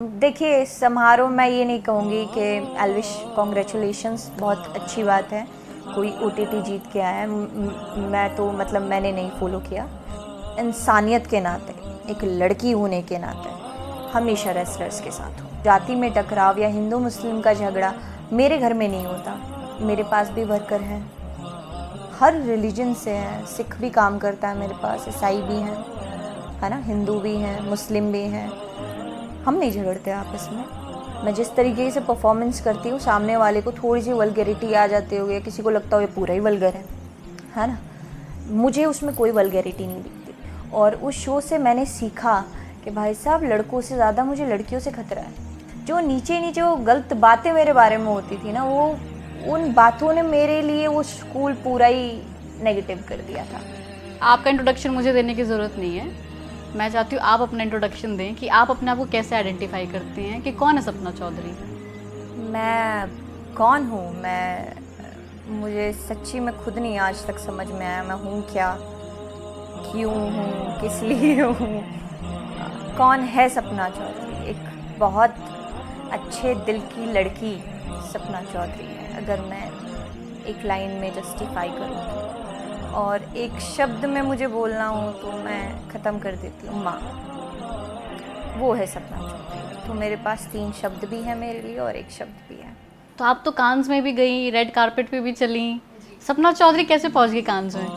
देखिए, समारोह मैं ये नहीं कहूँगी कि एल्विश कॉन्ग्रेचुलेशंस, बहुत अच्छी बात है। कोई ओटीटी जीत के आया है। मैं तो मतलब मैंने नहीं फॉलो किया। इंसानियत के नाते, एक लड़की होने के नाते हमेशा रेसलर्स के साथ हूँ। जाति में टकराव या हिंदू मुस्लिम का झगड़ा मेरे घर में नहीं होता। मेरे पास भी वर्कर हैं, हर रिलीजन से हैं। सिख भी काम करता है मेरे पास, ईसाई भी हैं, है ना, हिंदू भी हैं, मुस्लिम भी हैं। हम नहीं झगड़ते आपस में। मैं जिस तरीके से परफॉर्मेंस करती हूँ, सामने वाले को थोड़ी सी वल्गैरिटी आ जाती हो या किसी को लगता हो ये पूरा ही वल्गर है ना, मुझे उसमें कोई वल्गैरिटी नहीं दिखती। और उस शो से मैंने सीखा कि भाई साहब, लड़कों से ज़्यादा मुझे लड़कियों से खतरा है। जो नीचे नीचे वो गलत बातें मेरे बारे में होती थी ना, वो उन बातों ने मेरे लिए वो स्कूल पूरा ही नेगेटिव कर दिया था। आपका इंट्रोडक्शन मुझे देने की ज़रूरत नहीं है। मैं चाहती हूँ आप अपना इंट्रोडक्शन दें कि आप अपने आप को कैसे आइडेंटिफाई करती हैं कि कौन है सपना चौधरी। मैं कौन हूँ? मुझे सच्ची में खुद नहीं आज तक समझ में आया मैं हूँ क्या, क्यों हूँ, किस लिए हूँ। कौन है सपना चौधरी? एक बहुत अच्छे दिल की लड़की सपना चौधरी है, अगर मैं एक लाइन में जस्टिफाई करूँ तो। और एक शब्द में मुझे बोलना हो तो मैं ख़त्म कर देती हूँ, माँ। वो है सपना चौधरी। तो मेरे पास 3 शब्द भी हैं मेरे लिए और एक शब्द भी है। तो आप तो कान्स में भी गई, रेड कारपेट पे भी चली। सपना चौधरी कैसे पहुंच गई कान्स में?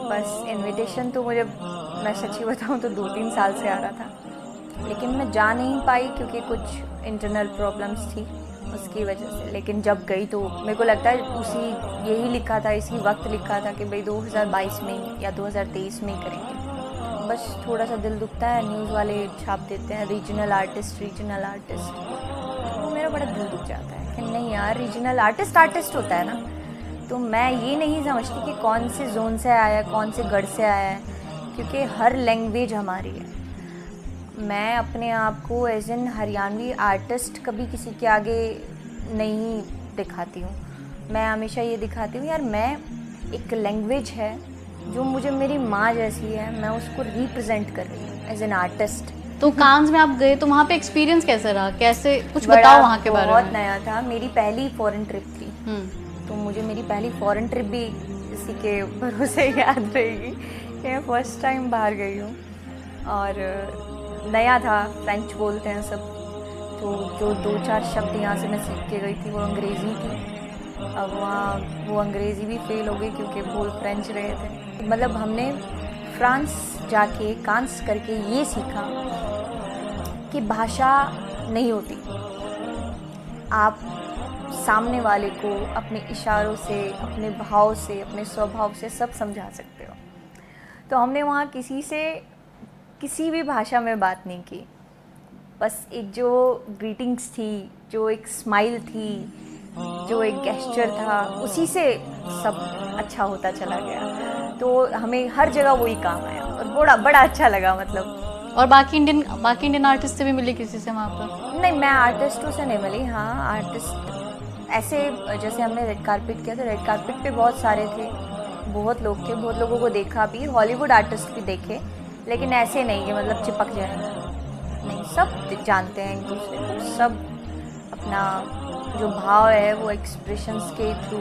बस इनविटेशन तो मुझे, मैं सच्ची बताऊँ तो 2-3 साल से आ रहा था, लेकिन मैं जा नहीं पाई क्योंकि कुछ इंटरनल प्रॉब्लम्स थी उसकी वजह से। लेकिन जब गई तो मेरे को लगता है यही लिखा था, इसी वक्त लिखा था कि भाई 2022 में या 2023 में ही करेंगे। बस थोड़ा सा दिल दुखता है, न्यूज़ वाले छाप देते हैं रीजनल आर्टिस्ट। तो मेरा बड़ा दिल दुख जाता है कि नहीं यार, रीजनल आर्टिस्ट होता है ना। तो मैं ये नहीं समझती कि कौन से जोन से आया है, कौन से गढ़ से आया है, क्योंकि हर लैंग्वेज हमारी है। मैं अपने आप को एज एन हरियाणवी आर्टिस्ट कभी किसी के आगे नहीं दिखाती हूँ। मैं हमेशा ये दिखाती हूँ यार, मैं एक लैंग्वेज है जो मुझे मेरी माँ जैसी है, मैं उसको रिप्रेजेंट कर रही हूँ एज एन आर्टिस्ट। तो कान्स में आप गए तो वहाँ पे एक्सपीरियंस कैसे रहा? कैसे कुछ बताओ वहाँ के बारे में। बहुत नया था, मेरी पहली फॉरेन ट्रिप थी। तो मुझे मेरी पहली फॉरेन ट्रिप भी इसी के भरोसे याद रहेगी कि मैं फर्स्ट टाइम बाहर गई हूँ। और नया था, फ्रेंच बोलते हैं सब। तो जो 2-4 शब्द यहाँ से मैं सीख के गई थी वो अंग्रेज़ी थी। अब वहाँ वो अंग्रेज़ी भी फेल हो गई क्योंकि बोल फ्रेंच रहे थे। मतलब हमने फ्रांस जाके कांस करके ये सीखा कि भाषा नहीं होती, आप सामने वाले को अपने इशारों से, अपने भाव से, अपने स्वभाव से सब समझा सकते हो। तो हमने वहाँ किसी से किसी भी भाषा में बात नहीं की, बस एक जो ग्रीटिंग्स थी, जो एक स्माइल थी, जो एक गेस्चर था, उसी से सब अच्छा होता चला गया। तो हमें हर जगह वही काम आया और बड़ा अच्छा लगा मतलब। और बाकी इंडियन आर्टिस्ट से भी मिली किसी से वहाँ पर? नहीं, मैं आर्टिस्टों से नहीं मिली। हाँ, आर्टिस्ट ऐसे जैसे हमने रेड कारपेट किया तो रेड कारपेट पे बहुत सारे थे, बहुत लोग थे, बहुत लोगों को देखा भी, हॉलीवुड आर्टिस्ट भी देखे, लेकिन ऐसे नहीं कि मतलब चिपक जाए। नहीं, सब जानते हैं एक दूसरे को, सब अपना जो भाव है वो एक्सप्रेशंस के थ्रू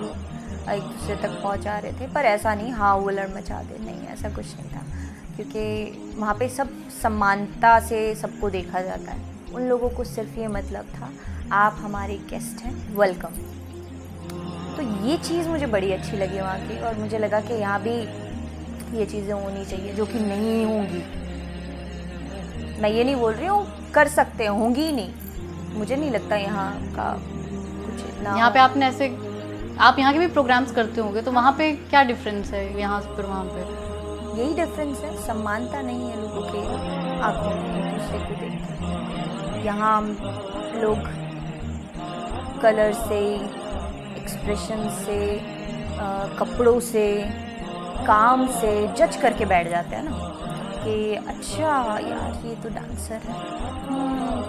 एक दूसरे तक पहुंचा रहे थे। पर ऐसा नहीं हाँ हुल्लड़ मचा दे, नहीं, ऐसा कुछ नहीं था, क्योंकि वहाँ पे सब समानता से सबको देखा जाता है। उन लोगों को सिर्फ ये मतलब था आप हमारे गेस्ट हैं, वेलकम। तो ये चीज़ मुझे बड़ी अच्छी लगी वहाँ की, और मुझे लगा कि यहाँ भी ये चीज़ें होनी चाहिए जो कि नहीं होंगी। मैं ये नहीं बोल रही हूँ कर सकते हैं, होंगी ही नहीं, मुझे नहीं लगता यहाँ का कुछ इतना। यहाँ पे आपने ऐसे, आप यहाँ के भी प्रोग्राम्स करते होंगे, तो वहाँ पे क्या डिफरेंस है यहाँ से फिर वहाँ पे? यही डिफरेंस है, समानता नहीं है लोगों के आंखों में एक दूसरे को देखते। यहाँ लोग कलर से, एक्सप्रेशन से, कपड़ों से, काम से जज करके बैठ जाते हैं ना कि अच्छा यार ये तो डांसर है,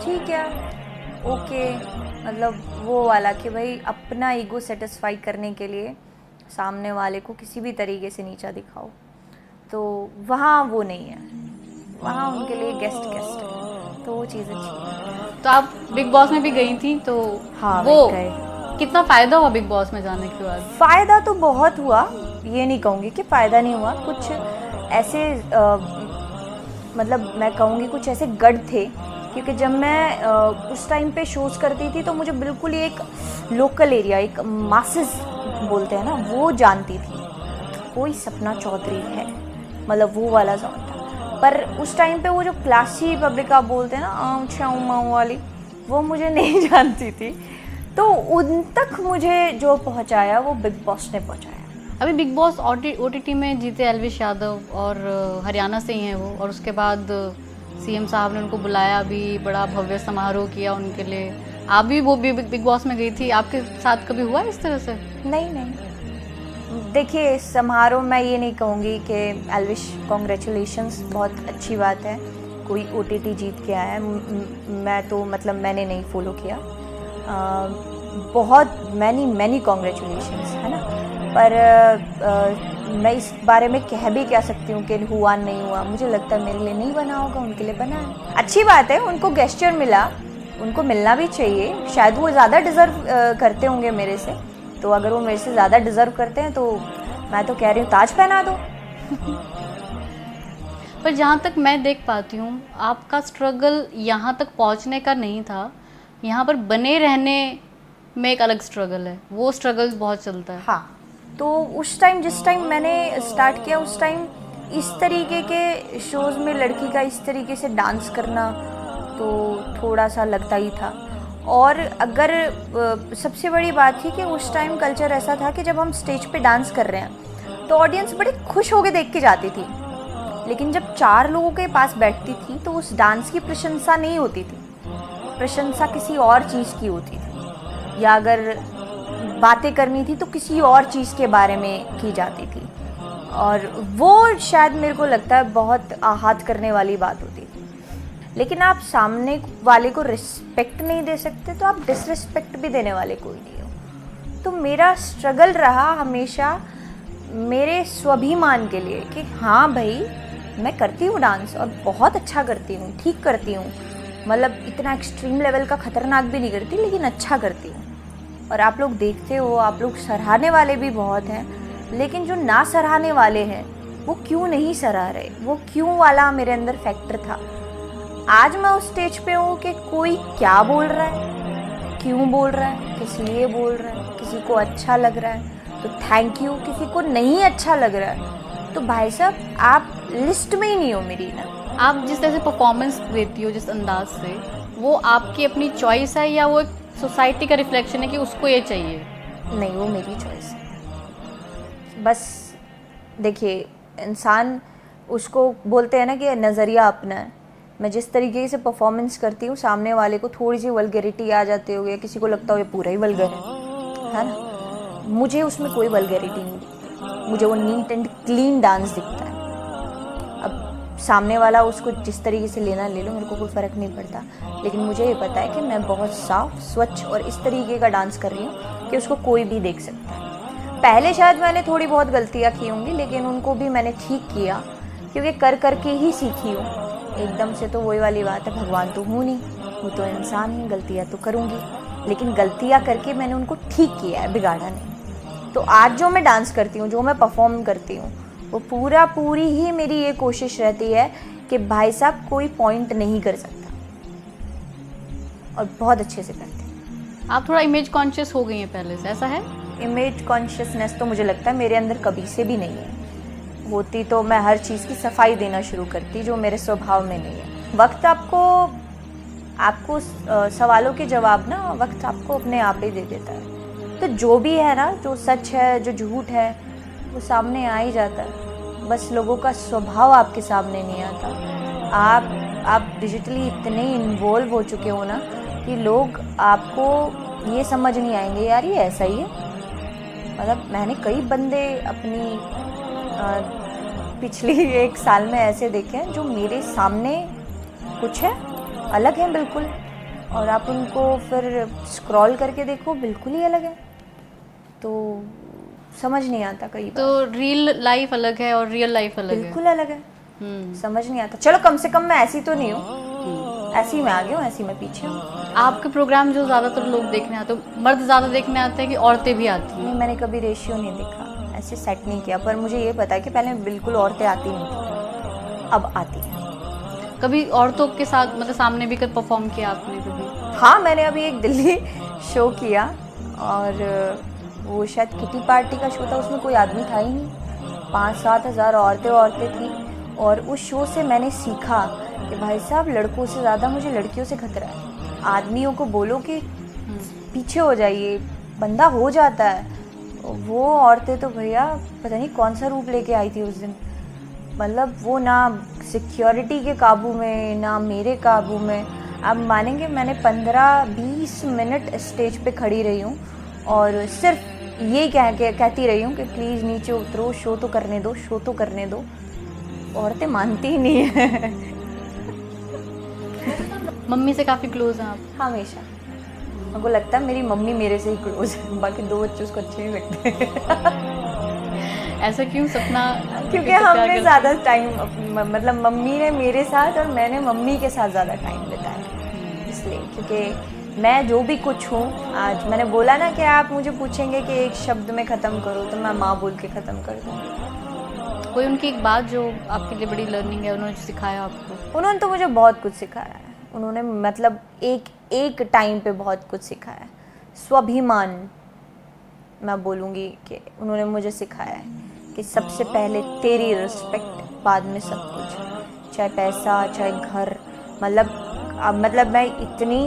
ठीक है, ओके। मतलब वो वाला कि भाई अपना ईगो सेटिस्फाई करने के लिए सामने वाले को किसी भी तरीके से नीचा दिखाओ। तो वहाँ वो नहीं है, वहाँ उनके लिए गेस्ट है, तो वो चीज़ अच्छी है। तो आप बिग बॉस में भी गई थी, तो हाँ, वो गए। कितना फायदा हुआ बिग बॉस में जाने के बाद? फ़ायदा तो बहुत हुआ, ये नहीं कहूँगी कि फ़ायदा नहीं हुआ। कुछ ऐसे मतलब मैं कहूँगी कुछ ऐसे गढ़ थे, क्योंकि जब मैं उस टाइम पे शोज़ करती थी तो मुझे बिल्कुल ही एक लोकल एरिया, एक मासेस बोलते हैं ना, वो जानती थी। कोई सपना चौधरी है, मतलब वो वाला जोन था। पर उस टाइम पे वो जो क्लासी पब्लिक आप बोलते हैं ना, आम छाऊ माऊ वाली, वो मुझे नहीं जानती थी। तो उन तक मुझे जो पहुंचाया वो बिग बॉस ने पहुंचाया। अभी बिग बॉस ओटीटी में जीते एल्विश यादव, और हरियाणा से ही हैं वो, और उसके बाद सीएम साहब ने उनको बुलाया भी, बड़ा भव्य समारोह किया उनके लिए। आप भी वो बिग बॉस में गई थी, आपके साथ कभी हुआ इस तरह से? नहीं नहीं, देखिए समारोह मैं ये नहीं कहूँगी कि एल्विश कॉन्ग्रेचुलेशंस, बहुत अच्छी बात है, कोई ओटीटी जीत के आया है। मैं तो मतलब मैंने नहीं फॉलो किया। बहुत मैनी कॉन्ग्रेचुलेशंस, है ना। पर मैं इस बारे में कह भी क्या सकती हूँ कि हुआ नहीं हुआ। मुझे लगता है मेरे लिए नहीं बना होगा, उनके लिए बना है। अच्छी बात है, उनको गेस्चर मिला, उनको मिलना भी चाहिए। शायद वो ज़्यादा डिज़र्व करते होंगे मेरे से, तो अगर वो मेरे से ज़्यादा डिज़र्व करते हैं तो मैं तो कह रही हूँ ताज पहना दो। पर जहाँ तक मैं देख पाती हूँ, आपका स्ट्रगल यहाँ तक पहुँचने का नहीं था, यहाँ पर बने रहने में एक अलग स्ट्रगल है, वो स्ट्रगल्स बहुत चलता है। हाँ, तो उस टाइम जिस टाइम मैंने स्टार्ट किया, उस टाइम इस तरीके के शोज़ में लड़की का इस तरीके से डांस करना तो थोड़ा सा लगता ही था। और अगर सबसे बड़ी बात थी कि उस टाइम कल्चर ऐसा था कि जब हम स्टेज पे डांस कर रहे हैं तो ऑडियंस बड़े खुश होकर देख के जाती थी, लेकिन जब 4 लोगों के पास बैठती थी तो उस डांस की प्रशंसा नहीं होती थी, प्रशंसा किसी और चीज़ की होती थी, या अगर बातें करनी थी तो किसी और चीज़ के बारे में की जाती थी। और वो शायद मेरे को लगता है बहुत आहत करने वाली बात होती थी। लेकिन आप सामने वाले को रिस्पेक्ट नहीं दे सकते तो आप डिसरिस्पेक्ट भी देने वाले कोई नहीं हो। तो मेरा स्ट्रगल रहा हमेशा मेरे स्वाभिमान के लिए कि हाँ भाई, मैं करती हूँ डांस और बहुत अच्छा करती हूँ, ठीक करती हूँ, मतलब इतना एक्सट्रीम लेवल का ख़तरनाक भी नहीं करती, लेकिन अच्छा करती हूँ। और आप लोग देखते हो, आप लोग सराहने वाले भी बहुत हैं, लेकिन जो ना सराहने वाले हैं वो क्यों नहीं सराह रहे, वो क्यों वाला मेरे अंदर फैक्टर था। आज मैं उस स्टेज पे हूँ कि कोई क्या बोल रहा है, क्यों बोल रहा है, किस लिए बोल रहा है, किसी को अच्छा लग रहा है तो थैंक यू, किसी को नहीं अच्छा लग रहा है तो भाई साहब आप लिस्ट में ही नहीं हो मेरी ना। आप जिस तरह से परफॉर्मेंस देती हो, जिस अंदाज से, वो आपकी अपनी चॉइस है या वो एक सोसाइटी का रिफ्लेक्शन है कि उसको ये चाहिए? नहीं, वो मेरी चॉइस है। बस देखिए, इंसान उसको बोलते हैं ना कि नज़रिया अपना है। मैं जिस तरीके से परफॉर्मेंस करती हूँ, सामने वाले को थोड़ी सी वल्गैरिटी आ जाती होगी या किसी को लगता हो ये पूरा ही वल्गर है ना, मुझे उसमें कोई वल्गैरिटी नहीं दिखती, मुझे वो नीट एंड क्लीन डांस दिखता है। अब सामने वाला उसको जिस तरीके से लेना ले लो, मेरे को कोई फ़र्क नहीं पड़ता, लेकिन मुझे ये पता है कि मैं बहुत साफ, स्वच्छ और इस तरीके का डांस कर रही हूँ कि उसको कोई भी देख सकता है। पहले शायद मैंने थोड़ी बहुत गलतियाँ की होंगी, लेकिन उनको भी मैंने ठीक किया, क्योंकि कर करके ही सीखी हूँ। एकदम से तो वही वाली बात है, भगवान तो हूँ नहीं, वो तो इंसान ही, गलतियाँ तो करूँगी, लेकिन गलतियाँ करके मैंने उनको ठीक किया है, बिगाड़ा नहीं। तो आज जो मैं डांस करती हूँ, जो मैं परफॉर्म करती हूँ, वो पूरी ही मेरी ये कोशिश रहती है कि भाई साहब कोई पॉइंट नहीं कर सकता, और बहुत अच्छे से करते हैं। आप थोड़ा इमेज कॉन्शियस हो गई हैं पहले से, ऐसा है? इमेज कॉन्शियसनेस तो मुझे लगता है मेरे अंदर कभी से भी नहीं है। होती तो मैं हर चीज़ की सफाई देना शुरू करती, जो मेरे स्वभाव में नहीं है। वक्त आपको सवालों के जवाब ना वक्त आपको अपने आप ही दे देता है। तो जो भी है ना, जो सच है, जो झूठ है, वो सामने आ ही जाता है। बस लोगों का स्वभाव आपके सामने नहीं आता। आप डिजिटली इतने इन्वॉल्व हो चुके हो ना कि लोग आपको ये समझ नहीं आएंगे, यार ये ऐसा ही है। मतलब मैंने कई बंदे अपनी पिछली 1 साल में ऐसे देखे हैं जो मेरे सामने कुछ है, अलग है बिल्कुल, और आप उनको फिर स्क्रॉल करके देखो, बिल्कुल ही अलग है। तो समझ नहीं आता कई बार। तो रियल लाइफ अलग है और रियल लाइफ अलग है, बिल्कुल अलग है। समझ नहीं आता। चलो कम से कम मैं ऐसी तो नहीं हूँ। ऐसे ही मैं आगे हूँ, ऐसे ही मैं पीछे हूँ। आपके प्रोग्राम जो ज़्यादातर लोग देखने आते हैं, मर्द ज़्यादा देखने आते हैं कि औरतें भी आती हैं? नहीं, मैंने कभी रेशियो नहीं देखा, ऐसे सेट नहीं किया, पर मुझे ये पता है कि पहले बिल्कुल औरतें आती नहीं थी, अब आती हैं। कभी औरतों के साथ मतलब सामने भी कभी परफॉर्म किया आपने कभी? हाँ, मैंने अभी एक दिल्ली शो किया और वो शायद किटी पार्टी का शो था, उसमें कोई आदमी था ही नहीं, 5-7 हज़ार औरतें थी। और उस शो से मैंने सीखा कि भाई साहब, लड़कों से ज़्यादा मुझे लड़कियों से खतरा है। आदमियों को बोलो कि पीछे हो जाइए, बंदा हो जाता है। वो औरतें तो भैया पता नहीं कौन सा रूप लेके आई थी उस दिन, मतलब वो ना सिक्योरिटी के काबू में, ना मेरे काबू में। आप मानेंगे, मैंने 15-20 मिनट स्टेज पे खड़ी रही हूँ और सिर्फ ये कहती रही हूँ कि प्लीज़ नीचे उतरो, शो तो करने दो, शो तो करने दो। औरतें मानती ही नहीं है। मम्मी से काफ़ी क्लोज हैं आप? हमेशा मुझको लगता है मेरी मम्मी मेरे से ही क्लोज है, बाकी 2 बच्चे उसको अच्छे नहीं लगते। ऐसा क्यों सपना? क्योंकि हमने ज़्यादा टाइम, मतलब मम्मी ने मेरे साथ और मैंने मम्मी के साथ ज़्यादा टाइम बिताया, इसलिए। क्योंकि मैं जो भी कुछ हूँ आज, मैंने बोला ना कि आप मुझे पूछेंगे कि एक शब्द में ख़त्म करो, तो मैं माँ बोल के ख़त्म कर दूँगी। कोई उनकी एक बात जो आपके लिए बड़ी लर्निंग है, उन्होंने सिखाया आपको? उन्होंने तो मुझे बहुत कुछ सिखाया है। उन्होंने मतलब एक टाइम पे बहुत कुछ सिखाया है। स्वाभिमान, मैं बोलूँगी कि उन्होंने मुझे सिखाया है कि सबसे पहले तेरी रिस्पेक्ट, बाद में सब कुछ, चाहे पैसा, चाहे घर। मतलब मैं इतनी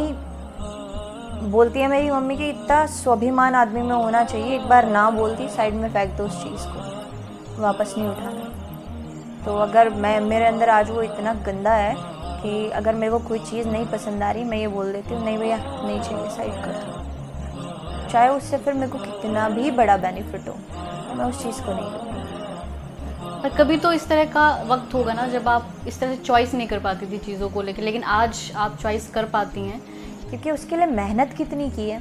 बोलती है मेरी मम्मी कि इतना स्वाभिमान आदमी में होना चाहिए, एक बार ना बोलती साइड में फेंक दो उस चीज़ को, वापस नहीं उठाना। तो अगर मेरे अंदर आज वो इतना गंदा है कि अगर मेरे को कोई चीज़ नहीं पसंद आ रही, मैं ये बोल देती हूँ नहीं भैया नहीं चाहिए, साइड कर दो, चाहे उससे फिर मेरे को कितना भी बड़ा बेनिफिट हो, मैं उस चीज़ को नहीं लूँगी। पर कभी तो इस तरह का वक्त होगा ना जब आप इस तरह से चॉइस नहीं कर पाती थी चीज़ों को लेकर, लेकिन आज आप चॉइस कर पाती हैं? क्योंकि उसके लिए मेहनत कितनी की है,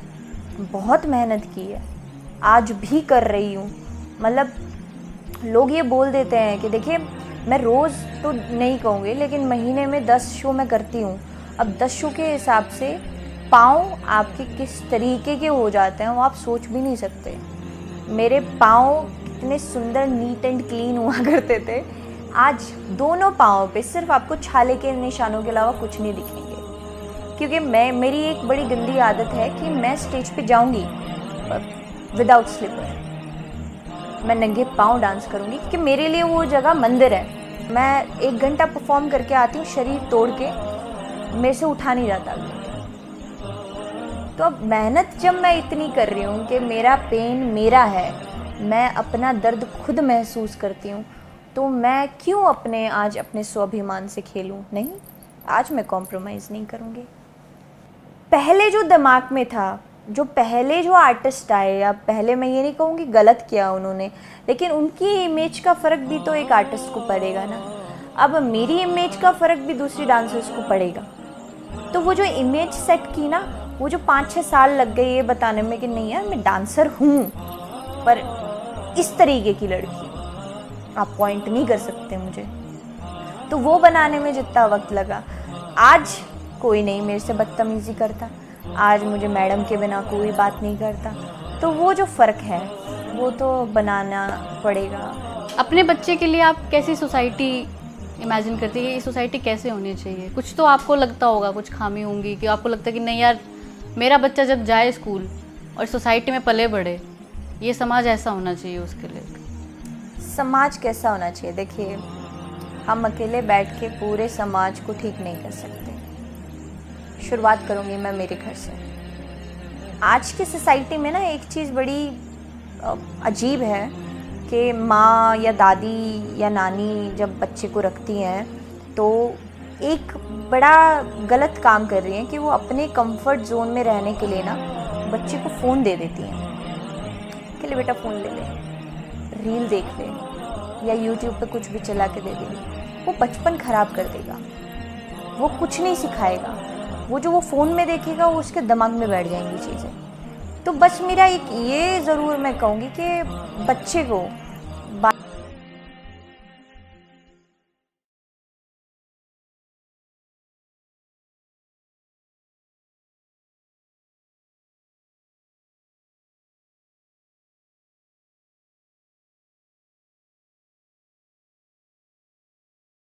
बहुत मेहनत की है, आज भी कर रही हूँ। मतलब लोग ये बोल देते हैं कि देखिए, मैं रोज़ तो नहीं कहूँगी, लेकिन महीने में 10 शो मैं करती हूँ। अब 10 शो के हिसाब से पाँव आपके किस तरीके के हो जाते हैं वो आप सोच भी नहीं सकते। मेरे पाँव कितने सुंदर नीट एंड क्लीन हुआ करते थे, आज दोनों पाँव पे सिर्फ आपको छाले के निशानों के अलावा कुछ नहीं दिखेंगे। क्योंकि मेरी एक बड़ी गंदी आदत है कि मैं स्टेज पे जाऊंगी विदाउट स्लीपर, मैं नंगे पाँव डांस करूंगी, क्योंकि मेरे लिए वो जगह मंदिर है। मैं 1 घंटा परफॉर्म करके आती हूँ, शरीर तोड़ के, मेरे से उठा नहीं जाता। तो अब मेहनत जब मैं इतनी कर रही हूँ कि मेरा पेन मेरा है, मैं अपना दर्द खुद महसूस करती हूँ, तो मैं क्यों आज अपने स्वाभिमान से खेलूँ? नहीं, आज मैं कॉम्प्रोमाइज़ नहीं करूँगी। पहले जो दिमाग में था, जो पहले जो आर्टिस्ट आए, या पहले मैं ये नहीं कहूँगी गलत किया उन्होंने, लेकिन उनकी इमेज का फ़र्क भी तो एक आर्टिस्ट को पड़ेगा ना। अब मेरी इमेज का फ़र्क भी दूसरी डांसर्स को पड़ेगा। तो वो जो इमेज सेट की ना, वो जो 5-6 साल लग गए ये बताने में कि नहीं यार मैं डांसर हूँ, पर इस तरीके की लड़की आप पॉइंट नहीं कर सकते मुझे, तो वो बनाने में जितना वक्त लगा, आज कोई नहीं मेरे से बदतमीज़ी करता, आज मुझे मैडम के बिना कोई बात नहीं करता। तो वो जो फ़र्क है वो तो बनाना पड़ेगा। अपने बच्चे के लिए आप कैसी सोसाइटी इमेजिन करती है? ये सोसाइटी कैसे होनी चाहिए? कुछ तो आपको लगता होगा, कुछ खामी होंगी कि आपको लगता है कि नहीं यार, मेरा बच्चा जब जाए स्कूल और सोसाइटी में पले बढ़े, ये समाज ऐसा होना चाहिए उसके लिए। समाज कैसा होना चाहिए? देखिए, हम अकेले बैठ के पूरे समाज को ठीक नहीं कर सकते। शुरुआत करूँगी मैं मेरे घर से। आज की सोसाइटी में ना एक चीज़ बड़ी अजीब है कि माँ या दादी या नानी जब बच्चे को रखती हैं तो एक बड़ा गलत काम कर रही हैं कि वो अपने कंफर्ट जोन में रहने के लिए ना बच्चे को फ़ोन दे देती हैं कि ले बेटा फ़ोन ले ले, रील देख ले, या यूट्यूब पे कुछ भी चला के दे देगी। वो बचपन ख़राब कर देगा, वो कुछ नहीं सिखाएगा। वो जो वो फ़ोन में देखेगा वो उसके दिमाग में बैठ जाएंगी चीज़ें। तो बस मेरा एक ये ज़रूर मैं कहूँगी कि बच्चे को